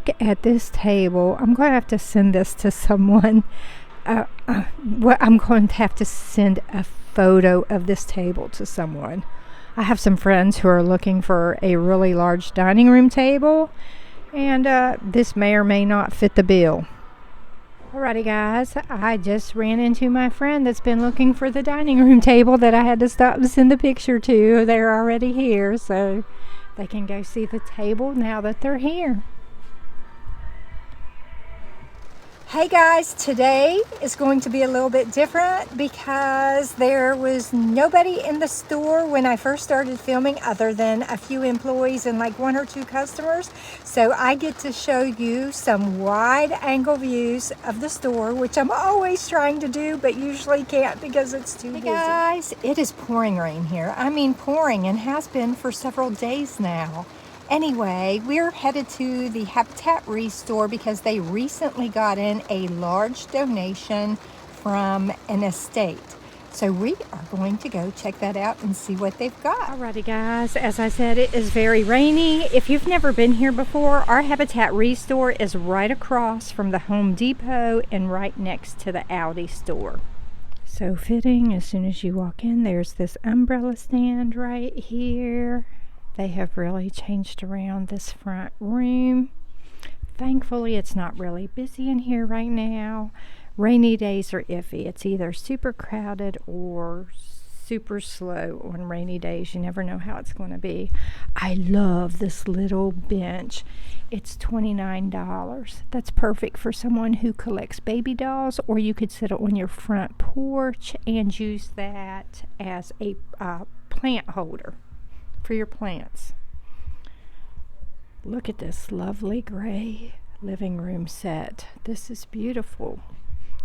Look at this table. I'm going to have to send this to someone. I'm going to have to send a photo of this table to someone. I have some friends who are looking for a really large dining room table, and this may or may not fit the bill. Alrighty guys, I just ran into my friend that's been looking for the dining room table that I had to stop and send the picture to. They're already here, so they can go see the table now that they're here. Hey guys, today is going to be a little bit different because there was nobody in the store when I first started filming other than a few employees and like 1 or 2 customers. So I get to show you some wide angle views of the store, which I'm always trying to do but usually can't because it's too busy. Hey guys, it is pouring rain here. I mean pouring, and has been for several days now. Anyway, we're headed to the Habitat Restore because they recently got in a large donation from an estate. So we are going to go check that out and see what they've got. Alrighty guys, as I said, it is very rainy. If you've never been here before, our Habitat Restore is right across from the Home Depot and right next to the Aldi store. So fitting, as soon as you walk in, there's this umbrella stand right here. They have really changed around this front room. Thankfully, it's not really busy in here right now. Rainy days are iffy. It's either super crowded or super slow on rainy days. You never know how it's going to be. I love this little bench. It's $29. That's perfect for someone who collects baby dolls, or you could sit on your front porch and use that as a plant holder for your plants. Look at this lovely gray living room set. This is beautiful.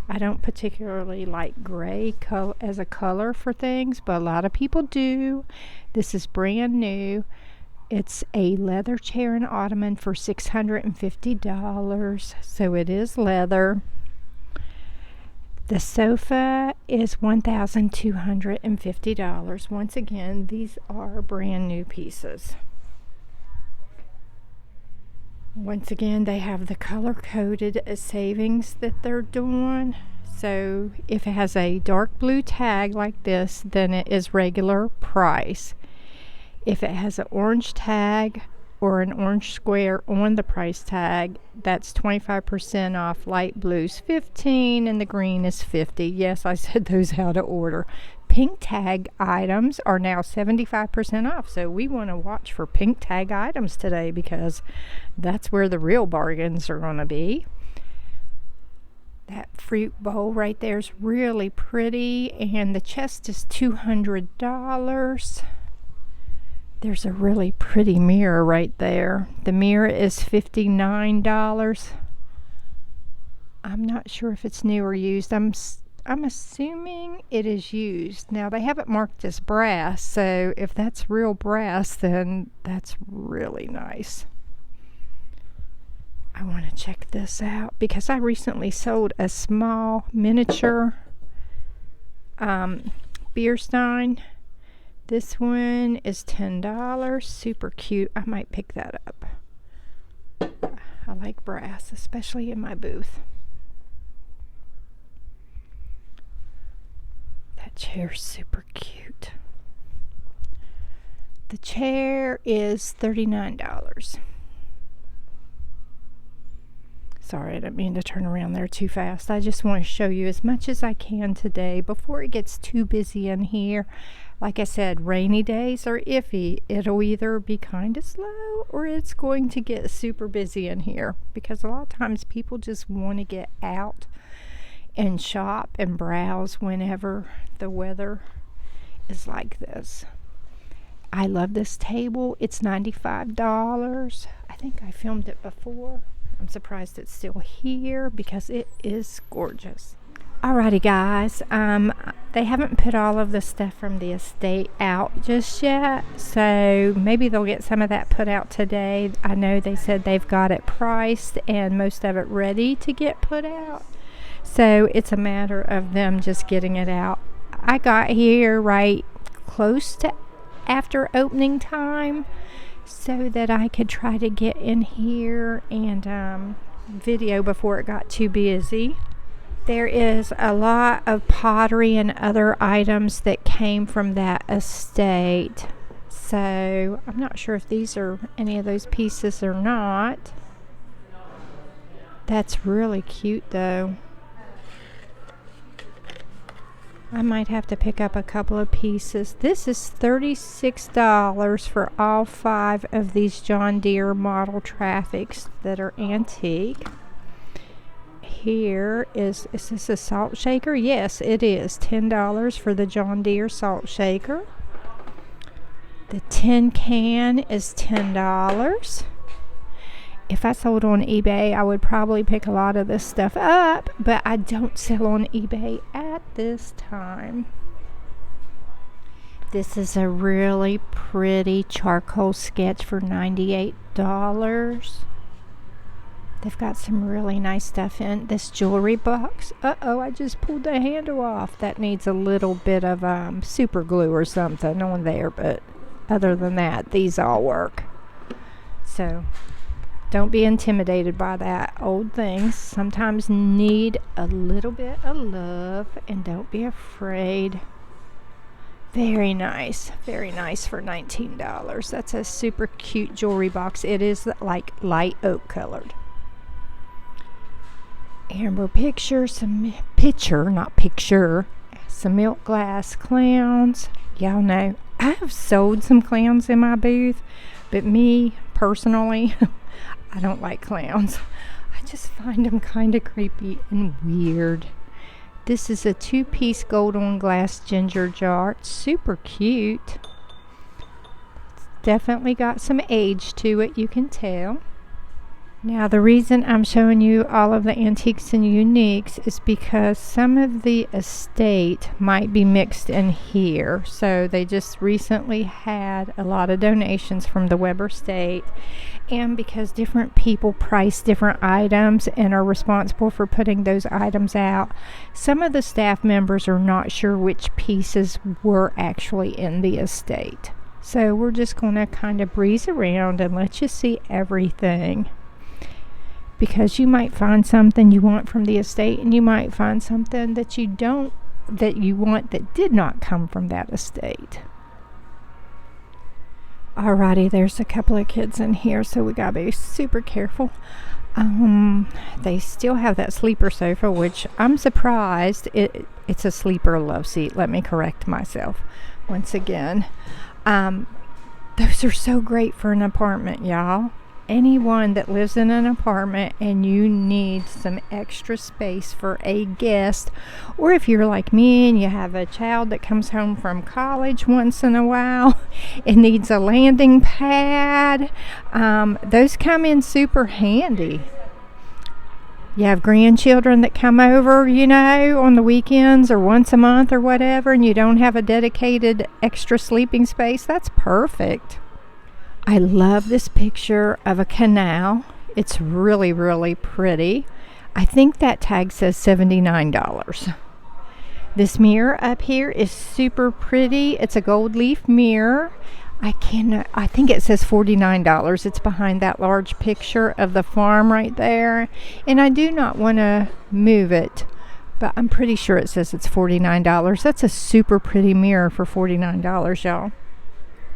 I don't particularly like gray as a color for things, but a lot of people do. This is brand new. It's a leather chair and ottoman for $650, so it is leather. The sofa is $1,250. Once again, these are brand new pieces. Once again, they have the color-coded savings that they're doing. So if it has a dark blue tag like this, then it is regular price. If it has an orange tag or an orange square on the price tag, that's 25% off. Light blue's 15 and the green is 50. Yes, I said those out of order. Pink tag items are now 75% off, so we want to watch for pink tag items today because that's where the real bargains are going to be. That fruit bowl right there is really pretty, and the chest is $200. There's a really pretty mirror right there. The mirror is $59. I'm not sure if it's new or used. I'm assuming it is used. Now, they have it marked as brass, so if that's real brass, then that's really nice. I want to check this out because I recently sold a small miniature beer stein. This one is $10. Super cute. I might pick that up. I like brass, especially in my booth. That chair's super cute. The chair is $39. Sorry, I didn't mean to turn around there too fast. I just want to show you as much as I can today before it gets too busy in here. Like I said, rainy days are iffy. It'll either be kind of slow or it's going to get super busy in here because a lot of times people just want to get out and shop and browse whenever the weather is like this. I love this table. It's $95. I think I filmed it before. I'm surprised it's still here because it is gorgeous. Alrighty guys, they haven't put all of the stuff from the estate out just yet, so maybe they'll get some of that put out today. I know they said they've got it priced and most of it ready to get put out, so it's a matter of them just getting it out. I got here right close to after opening time, so that I could try to get in here and video before it got too busy. There is a lot of pottery and other items that came from that estate. So I'm not sure if these are any of those pieces or not. That's really cute though. I might have to pick up a couple of pieces. This is $36 for all 5 of these John Deere model traffics that are antique. Here is this a salt shaker? Yes, it is. $10 for the John Deere salt shaker. The tin can is $10. If I sold on eBay, I would probably pick a lot of this stuff up, but I don't sell on eBay at this time. This is a really pretty charcoal sketch for $98. They've got some really nice stuff in this jewelry box. Uh-oh, I just pulled the handle off. That needs a little bit of super glue or something on there, but other than that, these all work. So don't be intimidated by that. Old things sometimes need a little bit of love, and don't be afraid. Very nice for $19. That's a super cute jewelry box. It is like light oak colored. Amber picture, some milk glass clowns. Y'all know I have sold some clowns in my booth, but me personally, I don't like clowns. I just find them kind of creepy and weird. This is a 2-piece gold on glass ginger jar. It's super cute. It's definitely got some age to it, you can tell. Now the reason I'm showing you all of the antiques and uniques is because some of the estate might be mixed in here. So they just recently had a lot of donations from the Weber estate, and because different people price different items and are responsible for putting those items out, some of the staff members are not sure which pieces were actually in the estate. So we're just going to kind of breeze around and let you see everything. Because you might find something you want from the estate, and you might find something that you want that did not come from that estate. Alrighty, there's a couple of kids in here, so we gotta be super careful. They still have that sleeper sofa, which I'm surprised it's a sleeper love seat. Let me correct myself once again. Those are so great for an apartment, y'all. Anyone that lives in an apartment and you need some extra space for a guest, or if you're like me and you have a child that comes home from college once in a while and needs a landing pad, those come in super handy. You have grandchildren that come over, on the weekends or once a month or whatever, and you don't have a dedicated extra sleeping space. That's perfect. I love this picture of a canal. It's really, really pretty. I think that tag says $79. This mirror up here is super pretty. It's a gold leaf mirror. I think it says $49. It's behind that large picture of the farm right there. And I do not want to move it, but I'm pretty sure it says it's $49. That's a super pretty mirror for $49, y'all.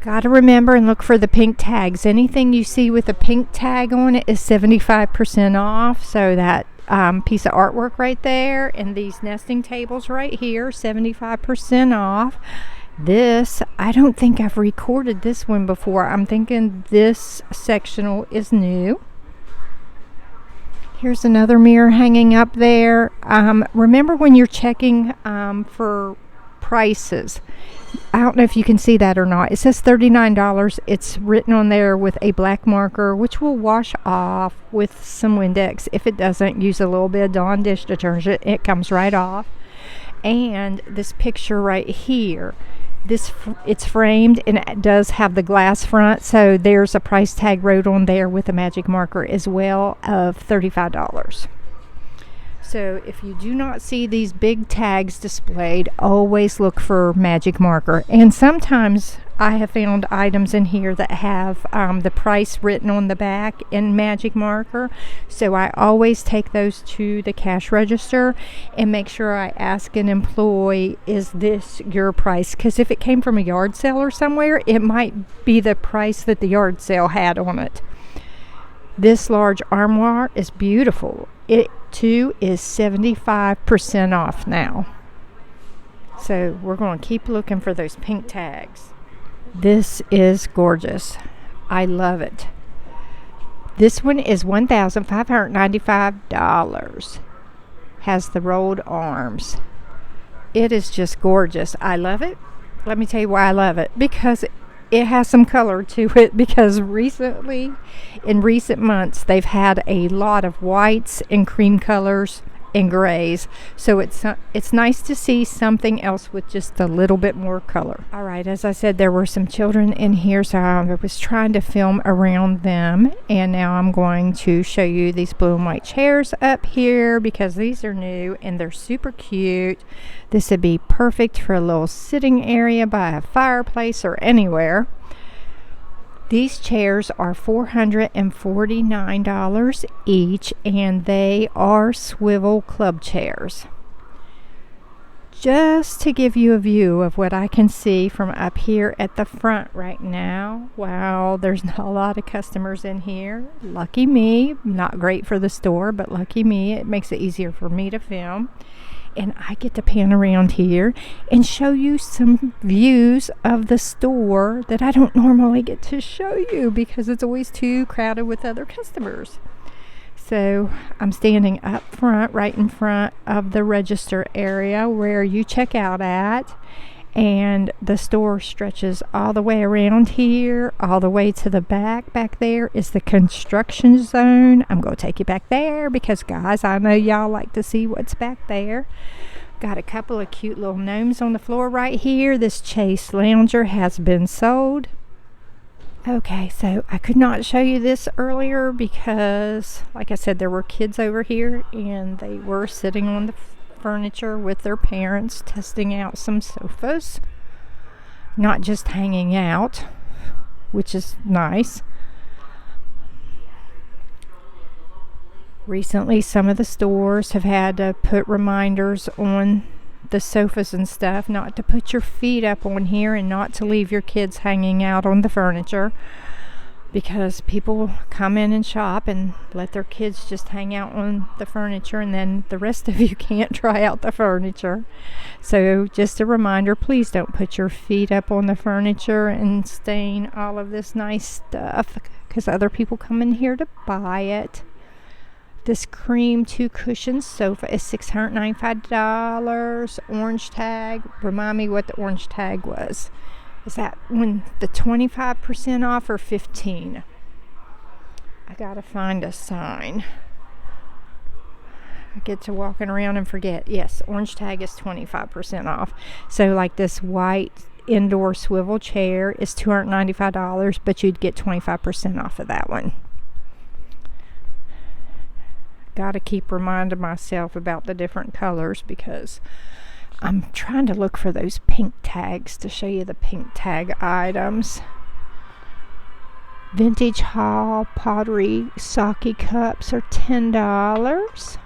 Gotta remember and look for the pink tags. Anything you see with a pink tag on it is 75% off. So that piece of artwork right there and these nesting tables right here, 75% off. This, I don't think I've recorded this one before. I'm thinking this sectional is new. Here's another mirror hanging up there. Remember when you're checking for prices, I don't know if you can see that or not. It says $39. It's written on there with a black marker, which will wash off with some Windex. If it doesn't, use a little bit of Dawn dish detergent. It comes right off. And this picture right here, it's framed and it does have the glass front, so there's a price tag wrote on there with a magic marker as well of $35. So if you do not see these big tags displayed, always look for magic marker. And sometimes I have found items in here that have the price written on the back in magic marker. So I always take those to the cash register and make sure I ask an employee, is this your price? Because if it came from a yard sale or somewhere, it might be the price that the yard sale had on it. This large armoire is beautiful. It too is 75% off now. So we're going to keep looking for those pink tags. This is gorgeous. I love it. This one is $1,595. Has the rolled arms. It is just gorgeous. I love it. Let me tell you why I love it. Because it has some color to it, because recently, in recent months, they've had a lot of whites and cream colors and grays. So it's nice to see something else with just a little bit more color. All right, as I said, there were some children in here, so I was trying to film around them. And now I'm going to show you these blue and white chairs up here, because these are new and they're super cute. This would be perfect for a little sitting area by a fireplace or anywhere. These chairs are $449 each, and they are swivel club chairs. Just to give you a view of what I can see from up here at the front right now. Wow, there's not a lot of customers in here. Lucky me. Not great for the store, but lucky me. It makes it easier for me to film. And I get to pan around here and show you some views of the store that I don't normally get to show you, because it's always too crowded with other customers. So I'm standing up front, right in front of the register area where you check out at. And the store stretches all the way around here, all the way to the back. Back there is the construction zone. I'm going to take you back there because, guys, I know y'all like to see what's back there. Got a couple of cute little gnomes on the floor right here. This Chase Lounger has been sold. Okay, so I could not show you this earlier because, like I said, there were kids over here and they were sitting on the furniture with their parents, testing out some sofas, not just hanging out, which is nice. Recently, some of the stores have had to put reminders on the sofas and stuff, not to put your feet up on here and not to leave your kids hanging out on the furniture, because people come in and shop and let their kids just hang out on the furniture, and then the rest of you can't try out the furniture. So just a reminder, please don't put your feet up on the furniture and stain all of this nice stuff, because other people come in here to buy it. This cream 2-cushion sofa is $695. Orange tag. Remind me what the orange tag was. Is that when the 25% off or 15? I gotta find a sign. I get to walking around and forget. Yes, orange tag is 25% off. So like this white indoor swivel chair is $295, but you'd get 25% off of that one. Gotta keep reminding myself about the different colors, because I'm trying to look for those pink tags to show you the pink tag items. Vintage Hall pottery sake cups are $10.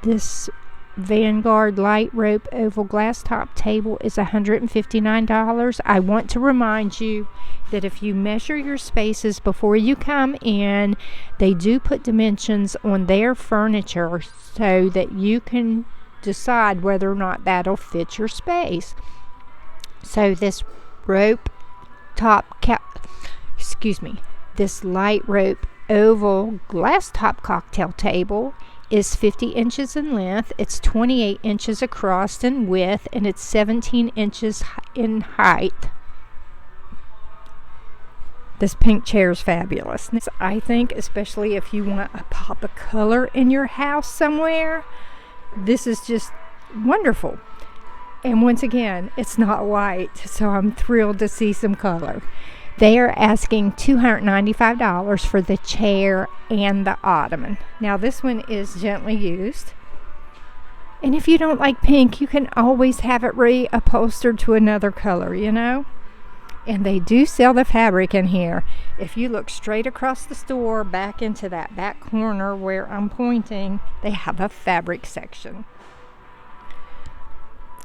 This Vanguard light rope oval glass top table is $159. I want to remind you that if you measure your spaces before you come in, they do put dimensions on their furniture so that you can decide whether or not that'll fit your space. So this this light rope oval glass top cocktail table is 50 inches in length, it's 28 inches across in width, and it's 17 inches in height. This pink chair is fabulous. I think, especially if you want a pop of color in your house somewhere, this is just wonderful. And once again, it's not white, so I'm thrilled to see some color. They are asking $295 for the chair and the ottoman. Now this one is gently used. And if you don't like pink, you can always have it reupholstered to another color, you know. And they do sell the fabric in here. If you look straight across the store, back into that back corner where I'm pointing, they have a fabric section.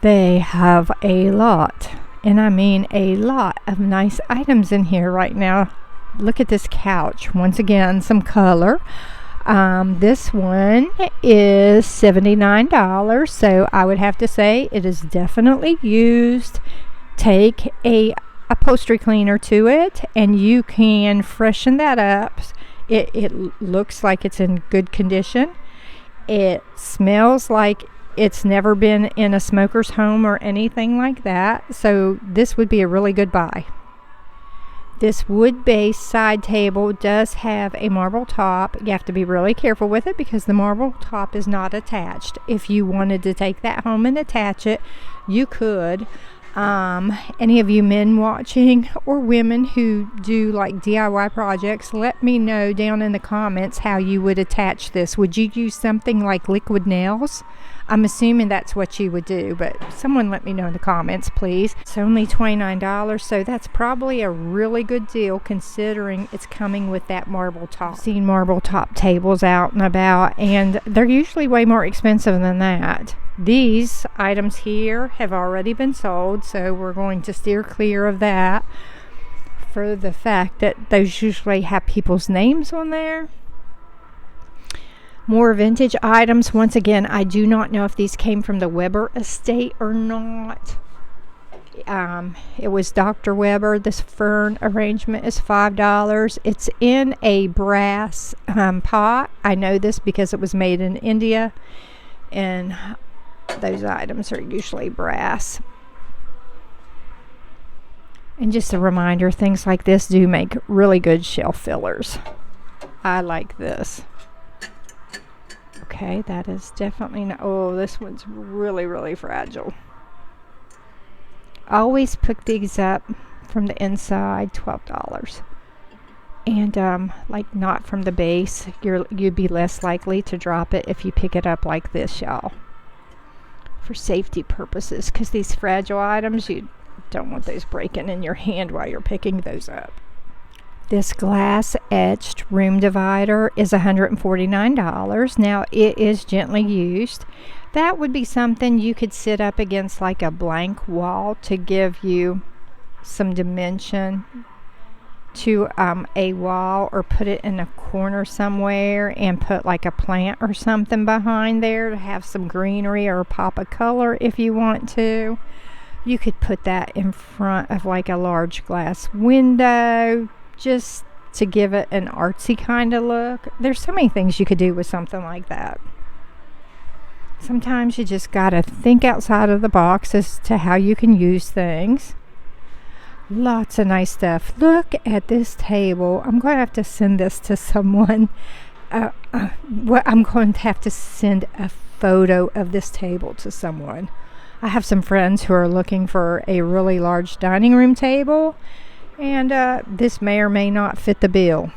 They have a lot, and I mean a lot of nice items in here right now. Look at this couch. Once again, some color. This one is $79, so I would have to say it is definitely used. Take a upholstery cleaner to it and you can freshen that up. It looks like it's in good condition. It smells like it's never been in a smoker's home or anything like that, so this would be a really good buy. This wood-based side table does have a marble top. You have to be really careful with it because the marble top is not attached. If you wanted to take that home and attach it, you could. Any of you men watching or women who do like DIY projects, let me know down in the comments how you would attach this. Would you use something like liquid nails? I'm assuming that's what you would do, but someone let me know in the comments, please. It's only $29, so that's probably a really good deal considering it's coming with that marble top. I've seen marble top tables out and about, and they're usually way more expensive than that. These items here have already been sold, so we're going to steer clear of that for the fact that those usually have people's names on there. More vintage items. Once again, I do not know if these came from the Weber estate or not. It was Dr. Weber. This fern arrangement is $5. It's in a brass pot. I know this because it was made in India, and those items are usually brass. And just a reminder, things like this do make really good shelf fillers. I like this. Okay, that is definitely not, oh, this one's really, really fragile. Always pick these up from the inside, $12. And like not from the base. You'd be less likely to drop it if you pick it up like this, y'all. For safety purposes, because these fragile items, you don't want those breaking in your hand while you're picking those up. This glass etched room divider is $149. Now it is gently used. That would be something you could sit up against like a blank wall to give you some dimension to a wall, or put it in a corner somewhere and put like a plant or something behind there to have some greenery or a pop of color if you want to. You could put that in front of like a large glass window just to give it an artsy kind of look. There's so many things you could do with something like that. Sometimes you just gotta think outside of the box as to how you can use things. Lots of nice stuff. Look at this table. I'm going to have to send this to someone. I'm going to have to send a photo of this table to someone. I have some friends who are looking for a really large dining room table, and this may or may not fit the bill.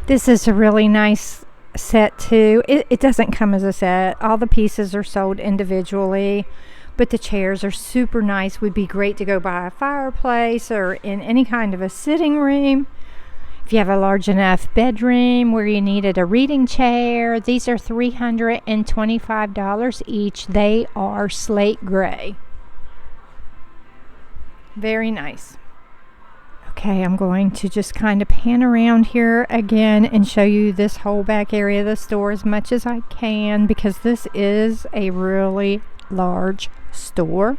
This is a really nice set too. It doesn't come as a set. All the pieces are sold individually, but the chairs are super nice. Would be great to go by a fireplace or in any kind of a sitting room. If you have a large enough bedroom where you needed a reading chair, these are $325 each. They are slate gray. Very nice. Okay, I'm going to just kind of pan around here again and show you this whole back area of the store as much as I can, because this is a really large store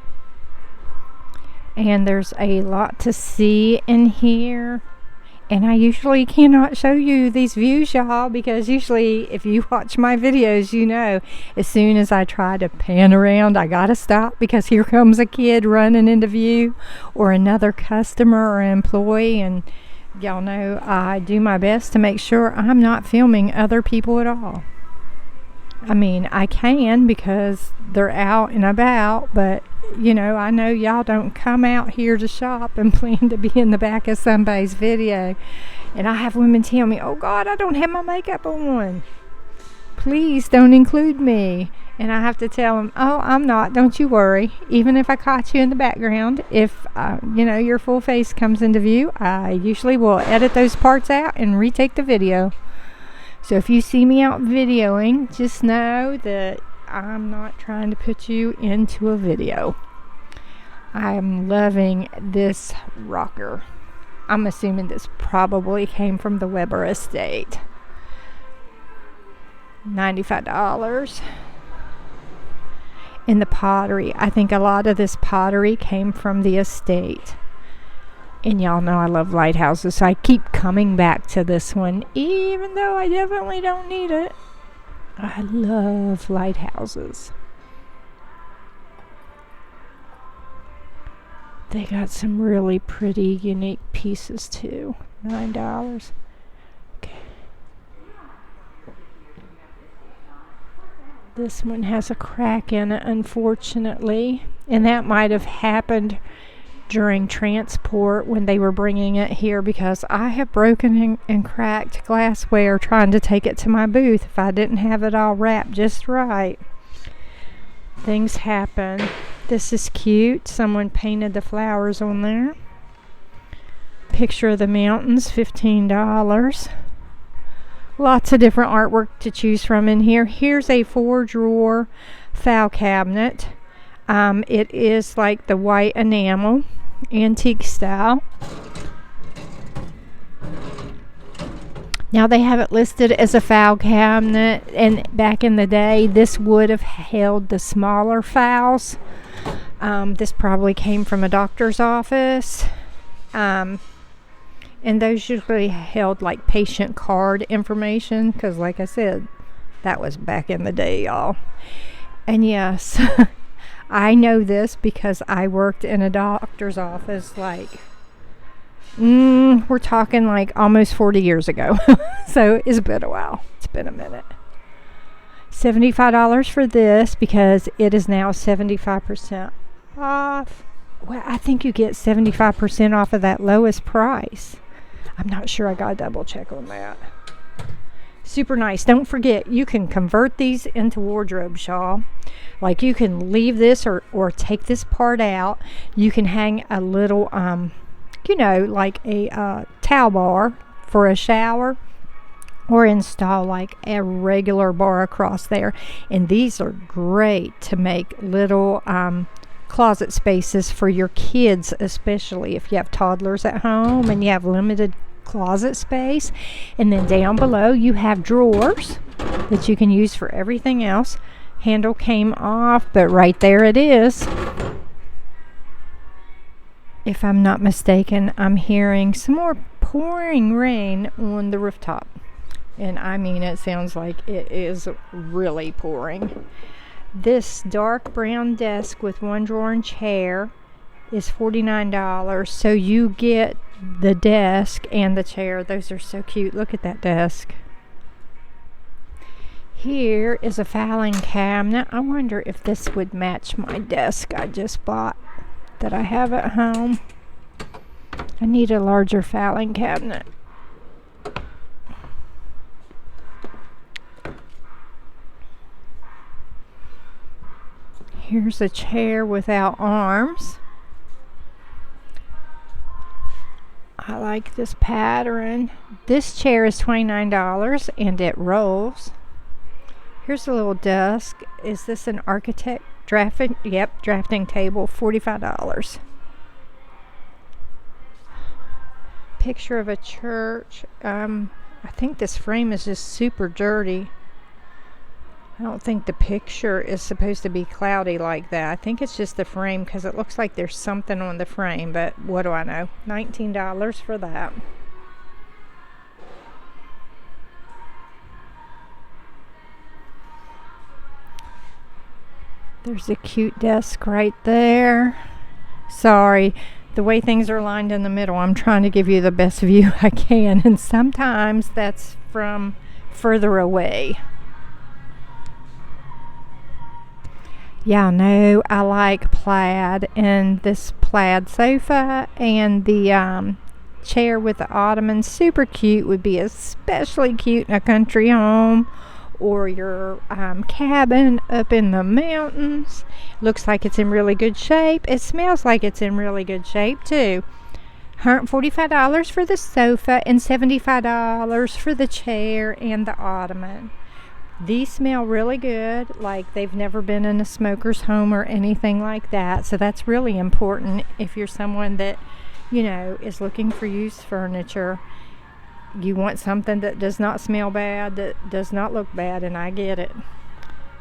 and there's a lot to see in here. And I usually cannot show you these views, y'all, because usually if you watch my videos, you know, as soon as I try to pan around, I gotta stop because here comes a kid running into view or another customer or employee. And y'all know I do my best to make sure I'm not filming other people at all. I mean, I can because they're out and about, but you know, I know y'all don't come out here to shop and plan to be in the back of somebody's video. And I have women tell me, oh God, I don't have my makeup on. Please don't include me. And I have to tell them, oh, I'm not. Don't you worry. Even if I caught you in the background, if, you know, your full face comes into view, I usually will edit those parts out and retake the video. So if you see me out videoing, just know that I'm not trying to put you into a video. I'm loving this rocker. I'm assuming this probably came from the Weber estate. $95. And the pottery, I think a lot of this pottery came from the estate. And y'all know I love lighthouses, so I keep coming back to this one, even though I definitely don't need it. I love lighthouses. They got some really pretty, unique pieces too. $9. Okay. This one has a crack in it, unfortunately, and that might have happened during transport when they were bringing it here, because I have broken and cracked glassware trying to take it to my booth if I didn't have it all wrapped just right. Things happen. This is cute. Someone painted the flowers on there. Picture of the mountains, $15. Lots of different artwork to choose from in here. Here's a 4-drawer file cabinet. It is like the white enamel, antique style. Now they have it listed as a file cabinet, and back in the day this would have held the smaller files. This probably came from a doctor's office. And those usually held like patient card information, because like I said, that was back in the day, y'all. And yes, I know this because I worked in a doctor's office like, we're talking like almost 40 years ago. So it's been a while. It's been a minute. $75 for this because it is now 75% off. Well, I think you get 75% off of that lowest price. I'm not sure. I gotta double check on that. Super nice. Don't forget, you can convert these into wardrobes, y'all. Like, you can leave this or take this part out. You can hang a little, you know, like a towel bar for a shower, or install like a regular bar across there. And these are great to make little closet spaces for your kids, especially if you have toddlers at home and you have limited closet space. And then down below you have drawers that you can use for everything else. Handle came off, but right there it is. If I'm not mistaken, I'm hearing some more pouring rain on the rooftop. And I mean, it sounds like it is really pouring. This dark brown desk with 1 drawer and chair is $49. So you get the desk and the chair. Those are so cute. Look at that desk. Here is a filing cabinet. I wonder if this would match my desk I just bought that I have at home. I need a larger filing cabinet. Here's a chair without arms. I like this pattern. This chair is $29 and it rolls. Here's a little desk. Is this an architect drafting? Yep, drafting table, $45. Picture of a church. I think this frame is just super dirty. I don't think the picture is supposed to be cloudy like that. I think it's just the frame because it looks like there's something on the frame, but what do I know? $19 for that. There's a cute desk right there. Sorry, the way things are lined in the middle, I'm trying to give you the best view I can, and sometimes that's from further away. Y'all know I like plaid, and this plaid sofa and the chair with the ottoman, super cute, would be especially cute in a country home or your cabin up in the mountains. Looks like it's in really good shape. It smells like it's in really good shape too. $145 for the sofa and $75 for the chair and the ottoman. These smell really good, like they've never been in a smoker's home or anything like that. So that's really important if you're someone that, you know, is looking for used furniture. You want something that does not smell bad, that does not look bad, and I get it.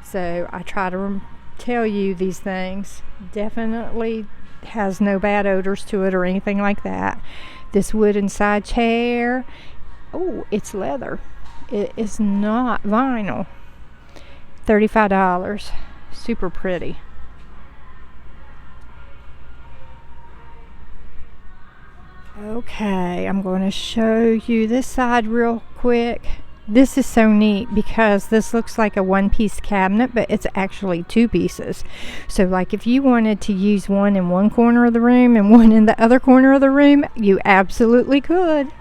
So I try to tell you these things. Definitely has no bad odors to it or anything like that. This wooden side chair, oh, it's leather. It is not vinyl. $35. Super pretty. Okay, I'm going to show you this side real quick. This is so neat because this looks like a one-piece cabinet, but it's actually two pieces. So like if you wanted to use one in one corner of the room and one in the other corner of the room, you absolutely could.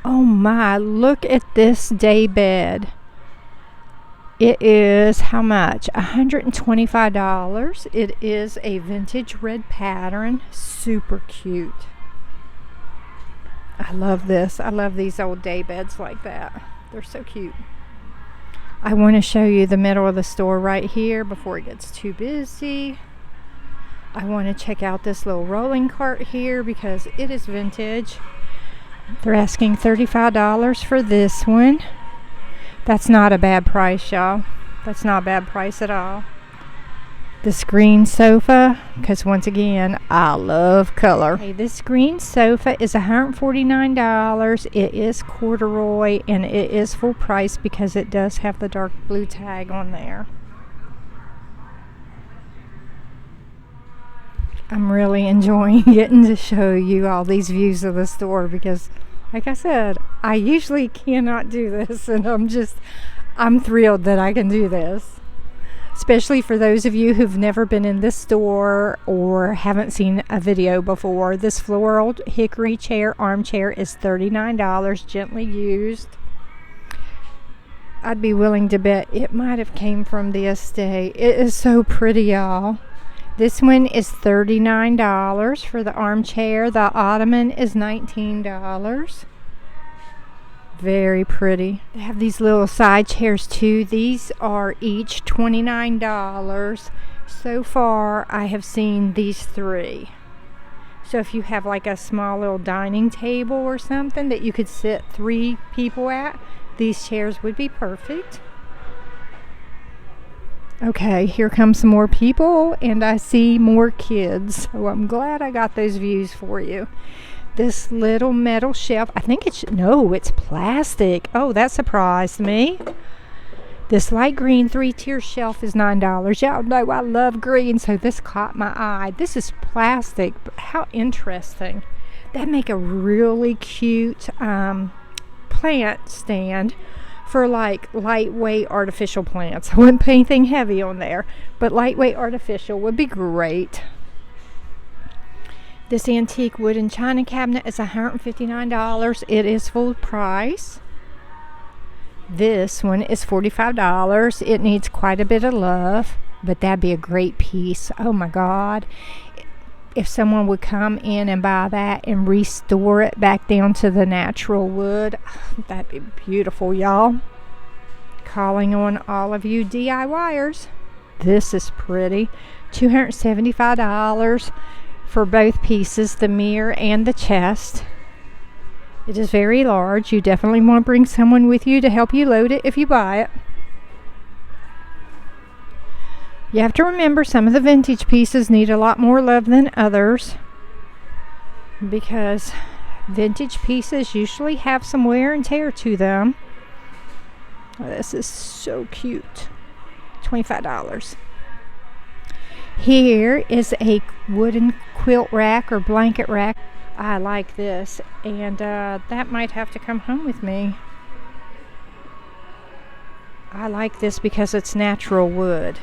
Oh my, look at this day bed. It is how much? $125. It is a vintage red pattern. Super cute. I love this. I love these old day beds like that. They're so cute. I want to show you the middle of the store right here before it gets too busy. I want to check out this little rolling cart here because it is vintage. They're asking $35 for this one. That's not a bad price, y'all. That's not a bad price at all. This green sofa, because once again, I love color. Okay, this green sofa is $149. It is corduroy and it is full price because it does have the dark blue tag on there. I'm really enjoying getting to show you all these views of the store because, like I said, I usually cannot do this, and I'm thrilled that I can do this. Especially for those of you who've never been in this store or haven't seen a video before. This floral hickory chair, armchair, is $39, gently used. I'd be willing to bet it might have came from the estate. It is so pretty, y'all. This one is $39 for the armchair. The ottoman is $19. Very pretty. They have these little side chairs too. These are each $29. So far, I have seen these three. So if you have like a small little dining table or something that you could sit 3 people at, these chairs would be perfect. Okay, here come some more people, and I see more kids. So I'm glad I got those views for you. This little metal shelf, I think it's plastic. Oh, that surprised me. This light green 3-tier shelf is $9. Y'all know I love green, so this caught my eye. This is plastic, but how interesting. That'd make a really cute plant stand for like lightweight artificial plants. I wouldn't put anything heavy on there, but lightweight artificial would be great. This antique wooden china cabinet is $159. It is full price. This one is $45. It needs quite a bit of love, but that'd be a great piece. Oh my God. If someone would come in and buy that and restore it back down to the natural wood, that'd be beautiful, y'all. Calling on all of you DIYers. This is pretty. $275 for both pieces, the mirror and the chest. It is very large. You definitely want to bring someone with you to help you load it if you buy it. You have to remember some of the vintage pieces need a lot more love than others because vintage pieces usually have some wear and tear to them. Oh, this is so cute. $25. Here is a wooden quilt rack or blanket rack. I like this, and that might have to come home with me. I like this because it's natural wood.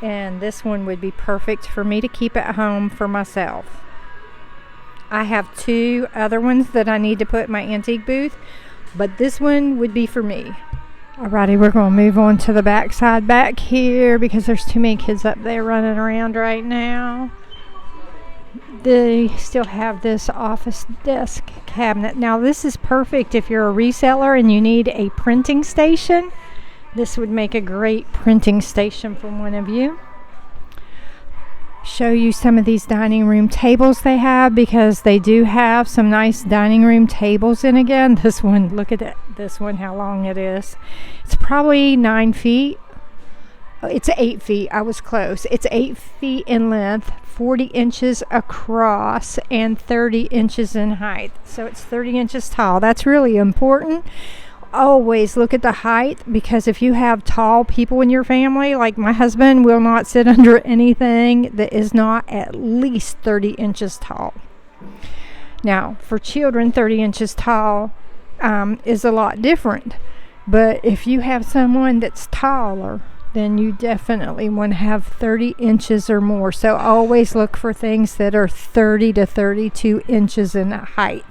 And this one would be perfect for me to keep at home for myself. I have 2 other ones that I need to put in my antique booth, but this one would be for me. Alrighty, we're going to move on to the back side back here because there's too many kids up there running around right now. They still have this office desk cabinet. Now this is perfect if you're a reseller and you need a printing station. This would make a great printing station for one of you. Show you some of these dining room tables they have, because they do have some nice dining room tables in. Again, this one, look at this one, how long it is. It's probably 9 feet. It's 8 feet. I was close. It's 8 feet in length, 40 inches across, and 30 inches in height. So it's 30 inches tall. That's really important. Always look at the height, because if you have tall people in your family, like my husband will not sit under anything that is not at least 30 inches tall. Now, for children, 30 inches tall is a lot different. But if you have someone that's taller, then you definitely want to have 30 inches or more. So always look for things that are 30 to 32 inches in height.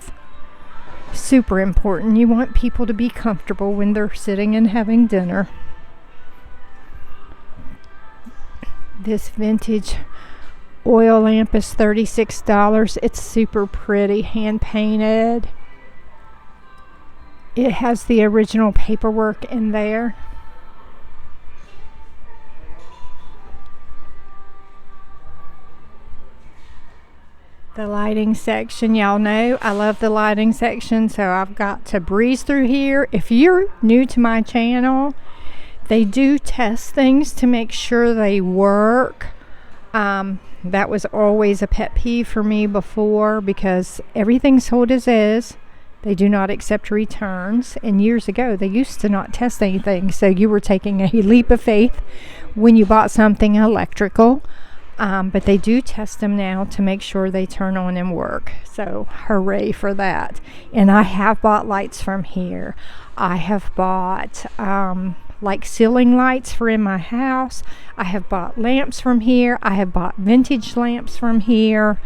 Super important. You want people to be comfortable when they're sitting and having dinner. This vintage oil lamp is $36. It's super pretty, hand painted. It has the original paperwork in there. The lighting section, y'all know I love the lighting section, so I've got to breeze through here. If you're new to my channel, they do test things to make sure they work. That was always a pet peeve for me before, because everything's sold as is. They do not accept returns, and years ago they used to not test anything, so you were taking a leap of faith when you bought something electrical. But they do test them now to make sure they turn on and work. So hooray for that. And I have bought lights from here. I have bought like ceiling lights for in my house. I have bought lamps from here. I have bought vintage lamps from here.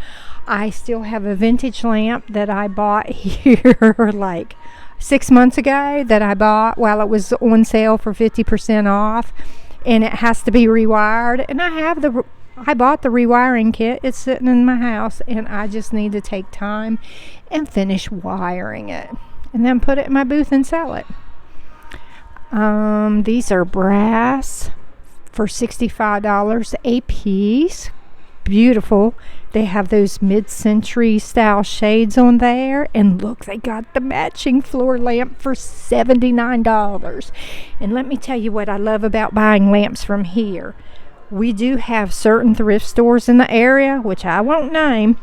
I still have a vintage lamp that I bought here like 6 months ago, that I bought while it was on sale for 50% off. And it has to be rewired. And I bought the rewiring kit. It's sitting in my house, and I just need to take time and finish wiring it and then put it in my booth and sell it. These are brass for $65 a piece. Beautiful. They have those mid-century style shades on there, and look, they got the matching floor lamp for $79. And let me tell you what I love about buying lamps from here. We do have certain thrift stores in the area, which I won't name,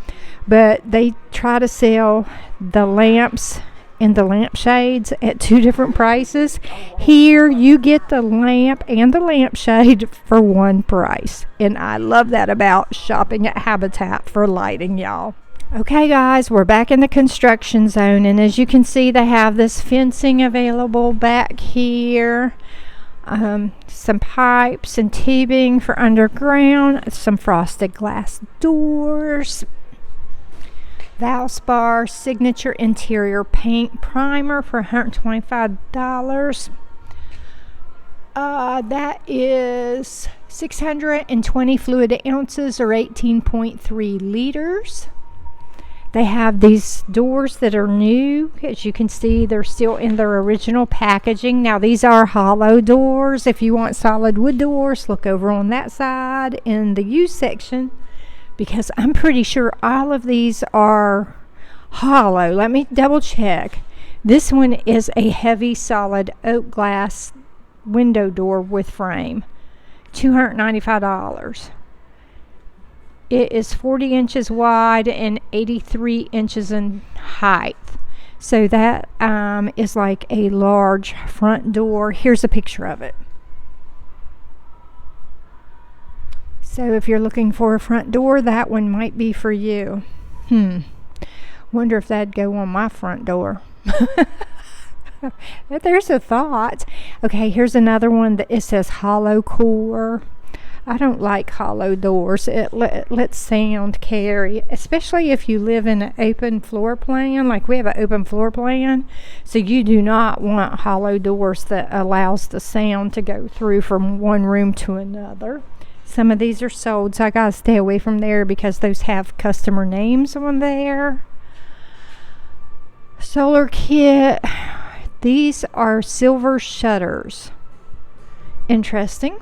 but they try to sell the lamps and the lampshades at 2 different prices. Here, you get the lamp and the lampshade for 1 price. And I love that about shopping at Habitat for lighting, y'all. Okay, guys, we're back in the construction zone. And as you can see, they have this fencing available back here. Some pipes and tubing for underground, some frosted glass doors, Valspar signature interior paint primer for $125. That is 620 fluid ounces or 18.3 liters. They have these doors that are new. As you can see, they're still in their original packaging. Now, these are hollow doors. If you want solid wood doors, look over on that side in the used section, because I'm pretty sure all of these are hollow. Let me double check. This one is a heavy solid oak glass window door with frame. $295. It is 40 inches wide and 83 inches in height. So that is like a large front door. Here's a picture of it. So if you're looking for a front door, that one might be for you. Wonder if that'd go on my front door. There's a thought. Okay, here's another one that it says hollow core. I don't like hollow doors. It lets sound carry, especially if you live in an open floor plan. Like we have an open floor plan, so you do not want hollow doors that allows the sound to go through from one room to another. Some of these are sold, so I gotta stay away from there because those have customer names on there. Solar kit. These are silver shutters. Interesting.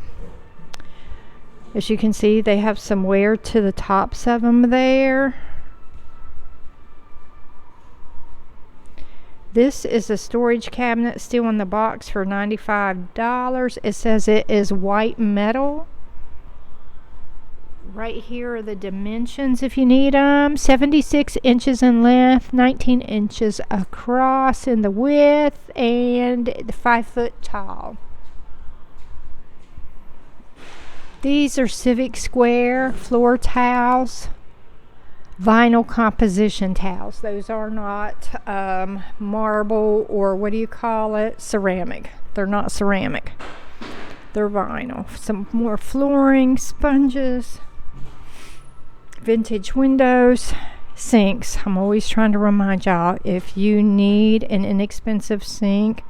As you can see, they have some wear to the tops of them there. This is a storage cabinet still in the box for $95. It says it is white metal. Right here are the dimensions if you need them. 76 inches in length, 19 inches across in the width, and 5 foot tall. These are Civic Square floor towels, vinyl composition towels. Those are not marble or what do you call it? Ceramic. They're not ceramic. They're vinyl. Some more flooring, sponges, vintage windows, sinks. I'm always trying to remind y'all, if you need an inexpensive sink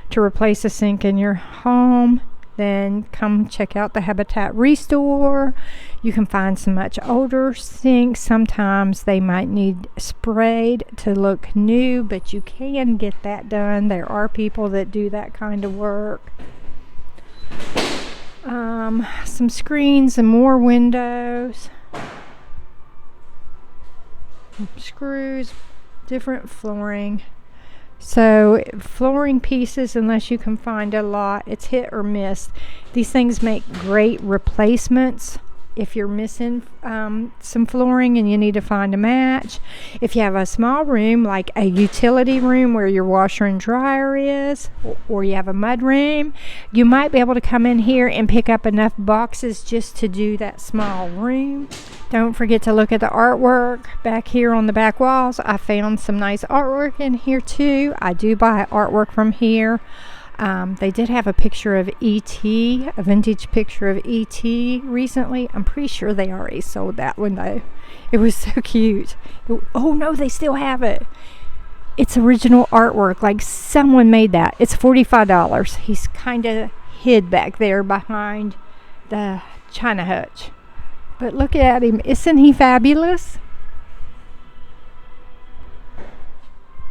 to replace a sink in your home, then come check out the Habitat Restore. You can find some much older sinks. Sometimes they might need sprayed to look new, but you can get that done. There are people that do that kind of work. Some screens and more windows. Screws, different flooring. So flooring pieces, unless you can find a lot, it's hit or miss. These things make great replacements if you're missing some flooring and you need to find a match. If you have a small room, like a utility room where your washer and dryer is, or you have a mud room, you might be able to come in here and pick up enough boxes just to do that small room. Don't forget to look at the artwork back here on the back walls. I found some nice artwork in here too. I do buy artwork from here. They did have a picture of E.T., a vintage picture of E.T. recently. I'm pretty sure they already sold that one though. It was so cute. Oh no, they still have it. It's original artwork, like someone made that. It's $45. He's kind of hid back there behind the china hutch. But look at him. Isn't he fabulous?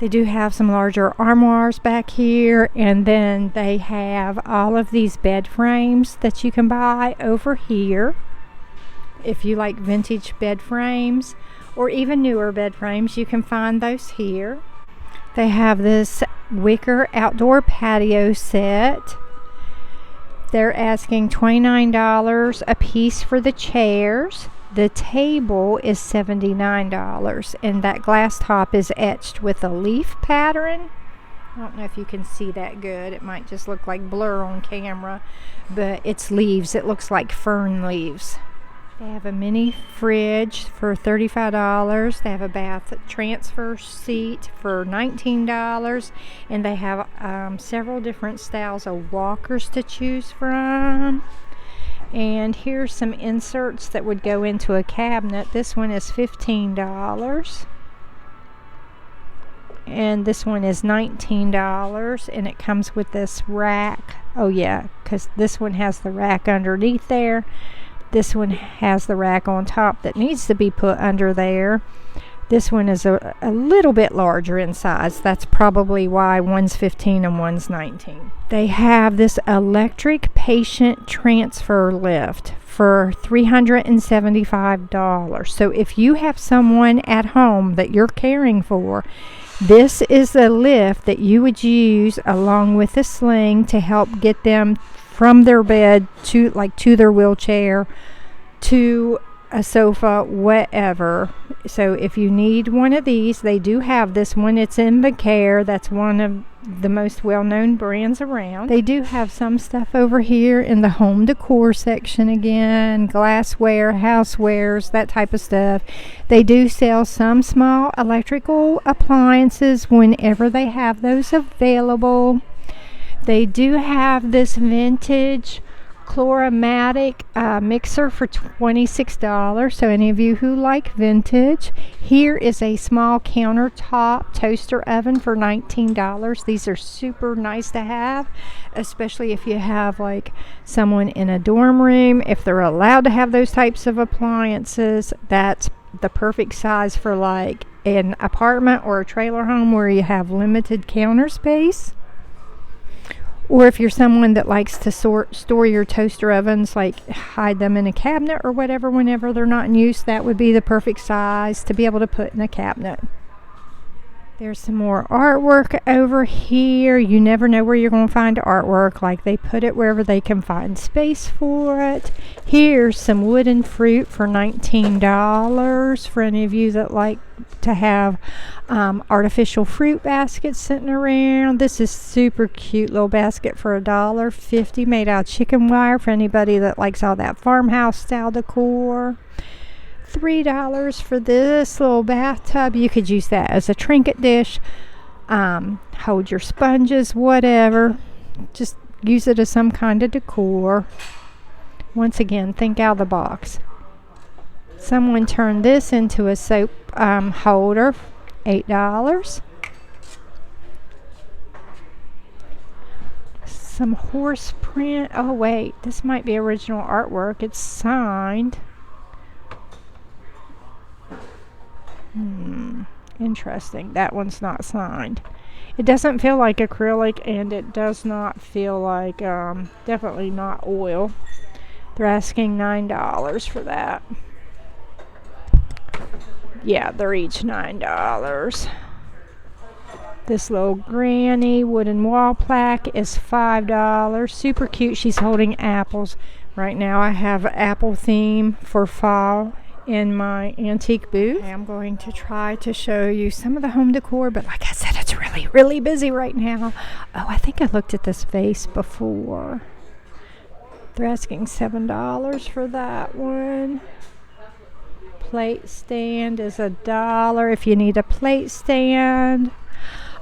They do have some larger armoires back here, and then they have all of these bed frames that you can buy over here. If you like vintage bed frames or even newer bed frames, you can find those here. They have this wicker outdoor patio set. They're asking $29 a piece for the chairs. The table is $79, and that glass top is etched with a leaf pattern. I don't know if you can see that good. It might just look like blur on camera, but it's leaves. It looks like fern leaves. They have a mini fridge for $35. They have a bath transfer seat for $19, and they have several different styles of walkers to choose from. And here's some inserts that would go into a cabinet. This one is $15. And this one is $19, and it comes with this rack. Oh yeah, because this one has the rack underneath there. This one has the rack on top that needs to be put under there. This one is a little bit larger in size. That's probably why one's $15 and one's $19. They have this electric patient transfer lift for $375. So if you have someone at home that you're caring for, this is a lift that you would use along with a sling to help get them from their bed to their wheelchair to a sofa, whatever. So if you need one of these, they do have this one. It's in decor. That's one of the most well-known brands around. They do have some stuff over here in the home decor section again, glassware, housewares, that type of stuff. They do sell some small electrical appliances whenever they have those available. They do have this vintage Chloromatic mixer for $26. So any of you who like vintage, here is a small countertop toaster oven for $19. These are super nice to have, especially if you have like someone in a dorm room. If they're allowed to have those types of appliances, that's the perfect size for like an apartment or a trailer home where you have limited counter space. Or if you're someone that likes to store your toaster ovens, like hide them in a cabinet or whatever whenever they're not in use, that would be the perfect size to be able to put in a cabinet. There's some more artwork over here. You never know where you're going to find artwork. Like they put it wherever they can find space for it. Here's some wooden fruit for $19 for any of you that like to have artificial fruit baskets sitting around. This is super cute little basket for $1.50 made out of chicken wire for anybody that likes all that farmhouse style decor. $3 for this little bathtub. You could use that as a trinket dish, hold your sponges, whatever. Just use it as some kind of decor. Once again, think out of the box. Someone turned this into a soap holder, $8. Some horse print. Oh wait, this might be original artwork. It's signed. Interesting. That one's not signed. It doesn't feel like acrylic, and it does not feel like definitely not oil. They're asking $9 for that. Yeah, they're each $9. This little granny wooden wall plaque is $5. Super cute. She's holding apples. Right now I have apple theme for fall in my antique booth. Okay, I'm going to try to show you some of the home decor, but like I said, it's really busy right now. Oh, I think I looked at this vase before. They're asking $7 for that one. Plate stand is $1 if you need a plate stand.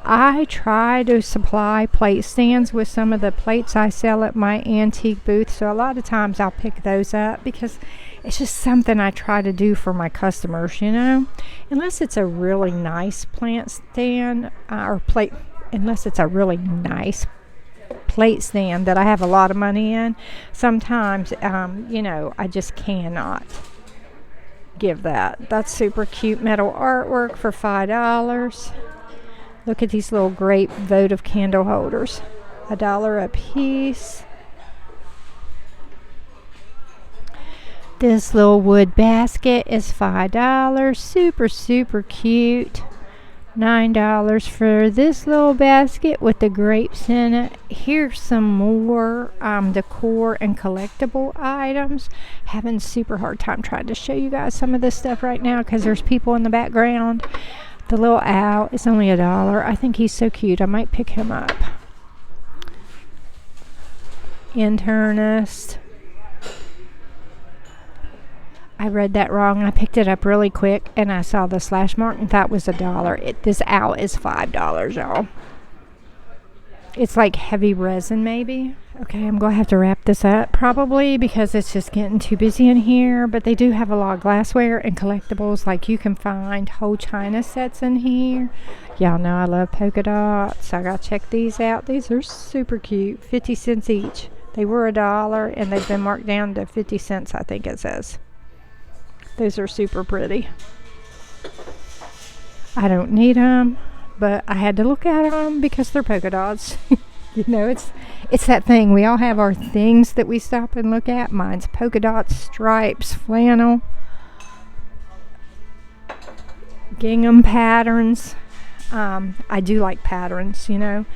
I try to supply plate stands with some of the plates I sell at my antique booth, so a lot of times I'll pick those up because it's just something I try to do for my customers, you know. Unless it's a really nice plant stand unless it's a really nice plate stand that I have a lot of money in, sometimes I just cannot give that. That's super cute metal artwork for $5. Look at these little grape votive candle holders, $1 a piece. This little wood basket is $5. Super cute. $9 for this little basket with the grapes in it. Here's some more decor and collectible items. Having super hard time trying to show you guys some of this stuff right now because there's people in the background. The little owl is only $1. I think he's so cute. I might pick him up. Internist. I read that wrong. I picked it up really quick and I saw the slash mark and thought it was $1. This owl is $5, y'all. It's like heavy resin maybe. Okay, I'm going to have to wrap this up probably because it's just getting too busy in here. But they do have a lot of glassware and collectibles. Like you can find whole china sets in here. Y'all know I love polka dots. I got to check these out. These are super cute. 50 cents each. They were $1 and they've been marked down to 50 cents, I think it says. Those are super pretty. I don't need them, but I had to look at them because they're polka dots. You know, it's that thing. We all have our things that we stop and look at. Mine's polka dots, stripes, flannel, gingham patterns. I do like patterns, you know.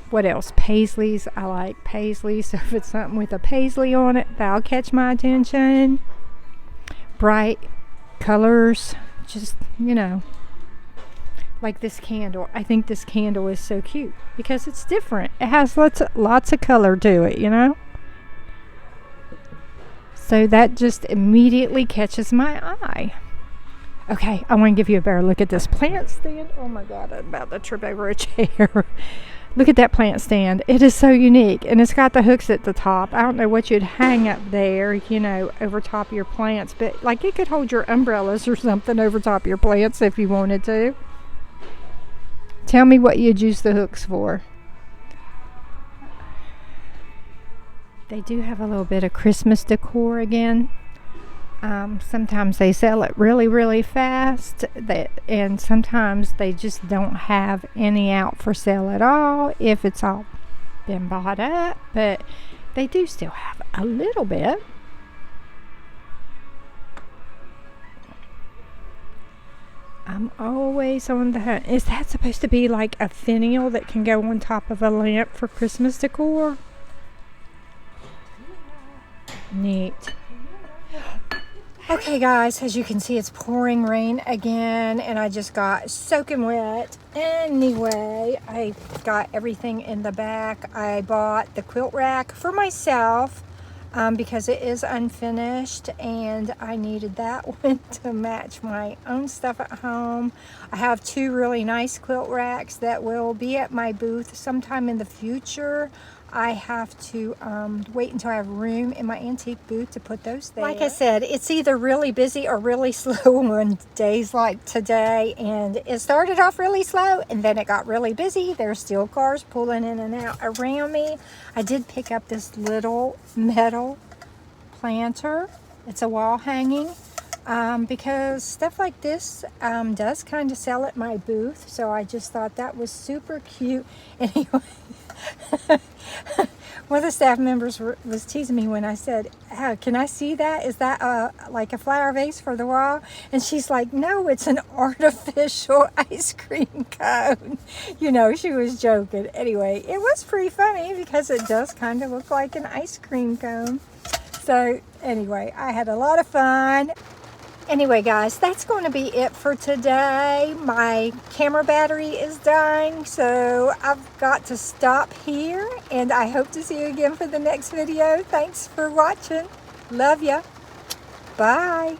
What else? Paisleys. I like paisley. So if it's something with a paisley on it, that'll catch my attention. bright colors, just, you know, like this candle. I think this candle is so cute because it's different. It has lots of color to it, you know. So that just immediately catches my eye. Okay, I want to give you a better look at this plant stand. Oh my God, I'm about to trip over a chair. Look at that plant stand. It is so unique, and it's got the hooks at the top. I don't know what you'd hang up there, you know, over top of your plants, but like it could hold your umbrellas or something over top of your plants if you wanted to. Tell me what you'd use the hooks for. They do have a little bit of Christmas decor again. Sometimes they sell it really fast, and sometimes they just don't have any out for sale at all if it's all been bought up, but they do still have a little bit. I'm always on the hunt. Is that supposed to be like a finial that can go on top of a lamp for Christmas decor? Neat. Okay guys, as you can see, it's pouring rain again, and I just got soaking wet. Anyway, I got everything in the back. I bought the quilt rack for myself because it is unfinished, and I needed that one to match my own stuff at home. I have two really nice quilt racks that will be at my booth sometime in the future. I have to wait until I have room in my antique booth to put those there. Like I said, it's either really busy or really slow on days like today, and it started off really slow and then it got really busy. There's still cars pulling in and out around me. I did pick up this little metal planter. It's a wall hanging because stuff like this does kind of sell at my booth, so I just thought that was super cute. Anyway, one of the staff members was teasing me when I said, oh, can I see that? Is that like a flower vase for the wall? And she's like, no, it's an artificial ice cream cone. You know, she was joking. Anyway, it was pretty funny because it does kind of look like an ice cream cone. So anyway, I had a lot of fun. Anyway, guys, that's going to be it for today. My camera battery is dying, so I've got to stop here, and I hope to see you again for the next video. Thanks for watching. Love ya. Bye.